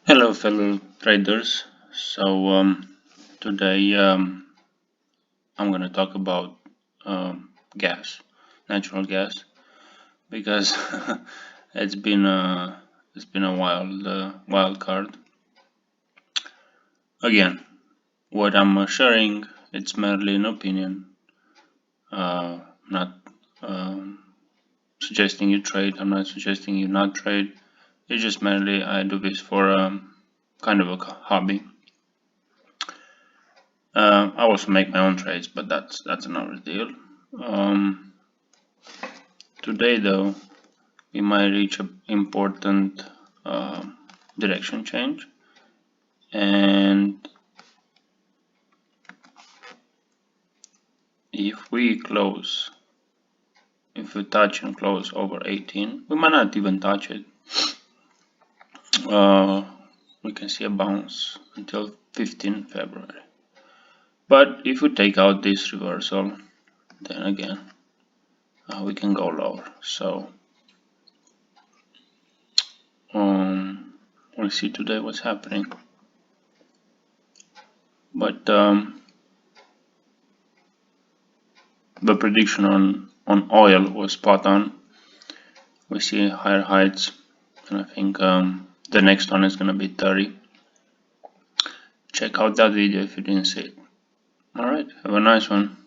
Hello, fellow traders. Today I'm going to talk about gas, natural gas, because it's been a wild card. Again, what I'm sharing, it's merely an opinion, not suggesting you trade. I'm not suggesting you not trade. It's just merely I do this for kind of a hobby. I also make my own trades, but that's another deal. Um, Today, though, we might reach an important direction change, and if we touch and close over 18, we might not even touch it. Uh, we can see a bounce until 15 February. But if we take out this reversal, then again, we can go lower. So we'll see today what's happening. But the prediction on oil was spot on. We see higher heights, and I think the next one is gonna be 30. Check out that video if you didn't see it. Alright, have a nice one.